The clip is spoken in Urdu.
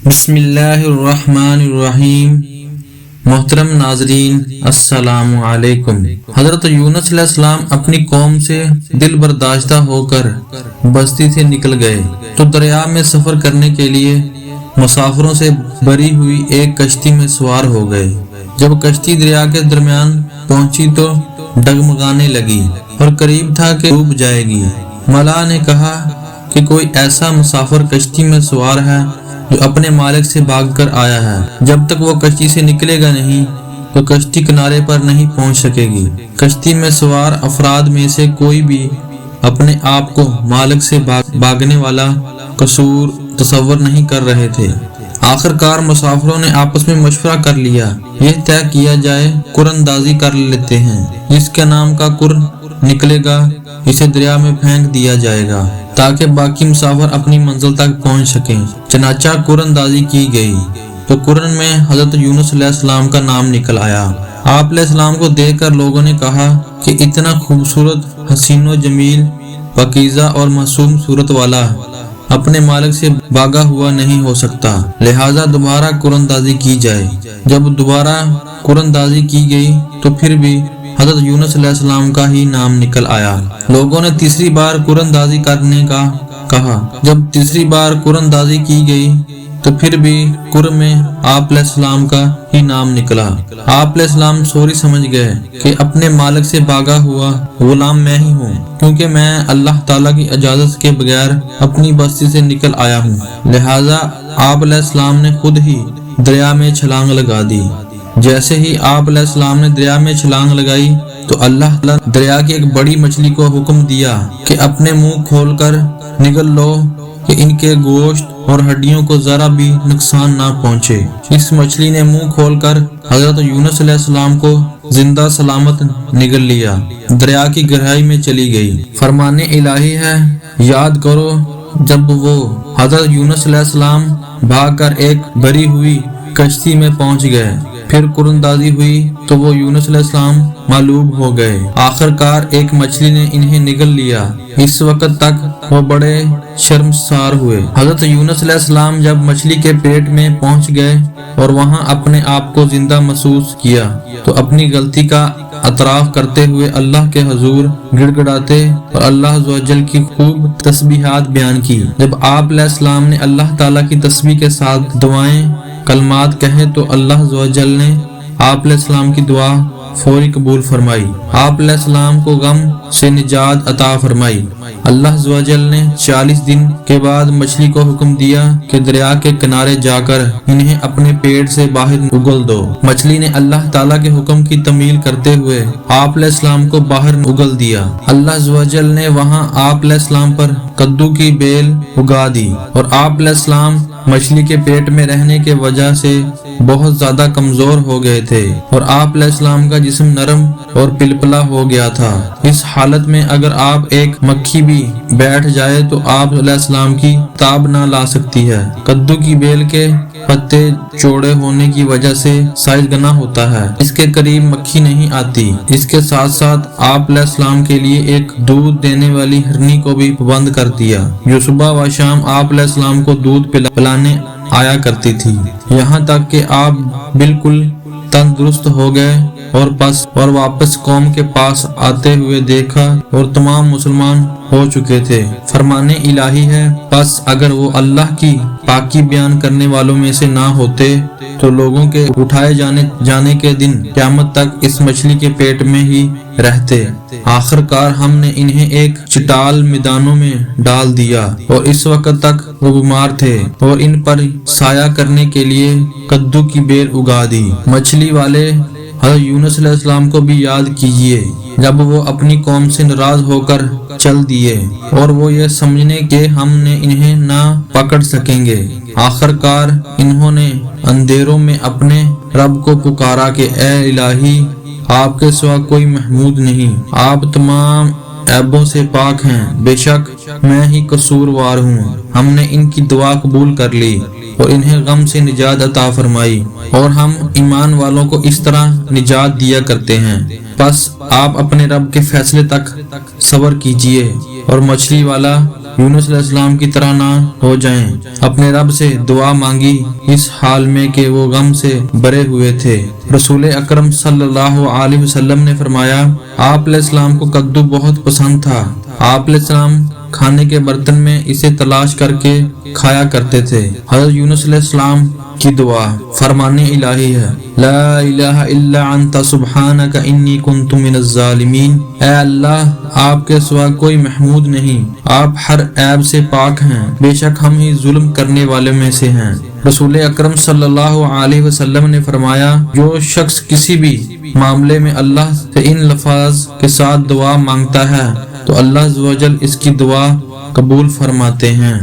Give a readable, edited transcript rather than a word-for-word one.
بسم اللہ الرحمن الرحیم۔ محترم ناظرین السلام علیکم۔ حضرت یونس علیہ السلام اپنی قوم سے دل برداشتہ ہو کر بستی سے نکل گئے تو دریا میں سفر کرنے کے لیے مسافروں سے بھری ہوئی ایک کشتی میں سوار ہو گئے۔ جب کشتی دریا کے درمیان پہنچی تو ڈگمگانے لگی اور قریب تھا کہ ڈوب جائے گی۔ ملا نے کہا کہ کوئی ایسا مسافر کشتی میں سوار ہے جو اپنے مالک سے بھاگ کر آیا ہے، جب تک وہ کشتی سے نکلے گا نہیں تو کشتی کنارے پر نہیں پہنچ سکے گی۔ کشتی میں سوار افراد میں سے کوئی بھی اپنے آپ کو مالک سے بھاگنے والا قصور تصور نہیں کر رہے تھے۔ آخر کار مسافروں نے آپس میں مشورہ کر لیا، یہ طے کیا جائے قراندازی کر لیتے ہیں، جس کے نام کا قر نکلے گا اسے دریا میں پھینک دیا جائے گا تاکہ باقی مسافر اپنی منزل تک پہنچ سکیں۔ چنانچہ قراندازی کی گئی تو قرن میں حضرت یونس علیہ السلام کا نام نکل آیا۔ آپ علیہ السلام کو دیکھ کر لوگوں نے کہا کہ اتنا خوبصورت، حسین و جمیل، پاکیزہ اور معصوم صورت والا اپنے مالک سے بھاگا ہوا نہیں ہو سکتا، لہٰذا دوبارہ قراندازی کی جائے۔ جب دوبارہ قراندازی کی گئی تو پھر بھی حضرت یونس علیہ السلام کا ہی نام نکل آیا۔ لوگوں نے تیسری بار قراندازی کرنے کا کہا۔ جب تیسری بار قراندازی کی گئی تو پھر بھی قر میں آپ علیہ السلام کا ہی نام نکلا۔ آپ علیہ السلام سوری سمجھ گئے کہ اپنے مالک سے بھاگا ہوا غلام میں ہی ہوں، کیونکہ میں اللہ تعالیٰ کی اجازت کے بغیر اپنی بستی سے نکل آیا ہوں، لہٰذا آپ علیہ السلام نے خود ہی دریا میں چھلانگ لگا دی۔ جیسے ہی آپ علیہ السلام نے دریا میں چھلانگ لگائی تو اللہ تعالیٰ دریا کی ایک بڑی مچھلی کو حکم دیا کہ اپنے منہ کھول کر نگل لو کہ ان کے گوشت اور ہڈیوں کو ذرا بھی نقصان نہ پہنچے۔ اس مچھلی نے منہ کھول کر حضرت یونس علیہ السلام کو زندہ سلامت نگل لیا، دریا کی گہرائی میں چلی گئی۔ فرمان الہی ہے، یاد کرو جب وہ حضرت یونس علیہ السلام بھاگ کر ایک بھری ہوئی کشتی میں پہنچ گئے، پھر قراندازی ہوئی تو وہ یونس علیہ السلام مغلوب ہو گئے۔ آخر کار ایک مچھلی نے انہیں نگل لیا۔ اس وقت تک وہ بڑے شرمسار ہوئے۔ حضرت یونس علیہ السلام جب مچھلی کے پیٹ میں پہنچ گئے اور وہاں اپنے آپ کو زندہ محسوس کیا تو اپنی غلطی کا اعتراف کرتے ہوئے اللہ کے حضور گڑ گڑاتے اور اللہ عز و جل کی خوب تسبیحات بیان کی۔ جب آپ علیہ السلام نے اللہ تعالیٰ کی تسبیح کے ساتھ دعائیں کلمات کہے تو اللہ عز و جل نے آپ علیہ السلام کی دعا فوری قبول فرمائی، آپ علیہ السلام کو غم سے نجات عطا فرمائی۔ اللہ عز و جل نے 40 دن کے بعد مچھلی کو حکم دیا کہ دریا کے کنارے جا کر انہیں اپنے پیٹ سے باہر اگل دو۔ مچھلی نے اللہ تعالیٰ کے حکم کی تعمیل کرتے ہوئے آپ علیہ السلام کو باہر اگل دیا۔ اللہ عز و جل نے وہاں آپ علیہ السلام پر کدو کی بیل اگا دی اور آپ علیہ السلام مچھلی کے پیٹ میں رہنے کی وجہ سے بہت زیادہ کمزور ہو گئے تھے اور آپ علیہ السلام کا جسم نرم اور پلپلا ہو گیا تھا۔ اس حالت میں اگر آپ ایک مکھی بھی بیٹھ جائے تو آپ علیہ السلام کی تاب نہ لا سکتی ہے۔ کدو کی بیل کے پتے چوڑے ہونے کی وجہ سے سائز گنا ہوتا ہے، اس کے قریب مکھی نہیں آتی۔ اس کے ساتھ ساتھ آپ علیہ السلام کے لیے ایک دودھ دینے والی ہرنی کو بھی پابند کر دیا جو صبح و شام آپ علیہ السلام کو دودھ پلانے آیا کرتی تھی، یہاں تک کہ آپ بالکل تندرست ہو گئے اور واپس قوم کے پاس آتے ہوئے دیکھا اور تمام مسلمان ہو چکے تھے۔ فرمان الہی ہے، پس اگر وہ اللہ کی پاکی بیان کرنے والوں میں سے نہ ہوتے تو لوگوں کے اٹھائے جانے کے دن قیامت تک اس مچھلی کے پیٹ میں ہی رہتے۔ آخر کار ہم نے انہیں ایک چٹال میدانوں میں ڈال دیا اور اس وقت تک وہ بیمار تھے اور ان پر سایہ کرنے کے لیے کدو کی بیل اگا دی۔ مچھلی والے حضرت یونس علیہ السلام کو بھی یاد کیجئے جب وہ اپنی قوم سے ناراض ہو کر چل دیے اور وہ یہ سمجھنے کہ ہم نے انہیں نہ پکڑ سکیں گے۔ آخر کار انہوں نے اندھیروں میں اپنے رب کو پکارا کہ اے الہی، آپ کے سوا کوئی محمود نہیں، آپ تمام عیبوں سے پاک ہیں، بے شک میں ہی قصوروار ہوں۔ ہم نے ان کی دعا قبول کر لی اور انہیں غم سے نجات عطا فرمائی اور ہم ایمان والوں کو اس طرح نجات دیا کرتے ہیں۔ بس آپ اپنے رب کے فیصلے تک صبر کیجئے۔ اور مچھلی والا یونس علیہ السلام کی طرح نہ ہو جائیں۔ اپنے رب سے دعا مانگی اس حال میں کہ وہ غم سے بھرے ہوئے تھے۔ رسول اکرم صلی اللہ علیہ وسلم نے فرمایا، آپ علیہ السلام کو کدو بہت پسند تھا۔ آپ علیہ السلام کھانے کے برتن میں اسے تلاش کر کے کھایا کرتے تھے۔ حضرت یونس علیہ السلام کی دعا فرمان الہی ہے، لا الہ الا انت سبحانک انی کنت من الظالمین۔ اے اللہ، آپ کے سوا کوئی محمود نہیں، آپ ہر عیب سے پاک ہیں، بے شک ہم ہی ظلم کرنے والے میں سے ہیں۔ رسول اکرم صلی اللہ علیہ وسلم نے فرمایا، جو شخص کسی بھی معاملے میں اللہ سے ان الفاظ کے ساتھ دعا مانگتا ہے تو اللہ عز و جل اس کی دعا قبول فرماتے ہیں۔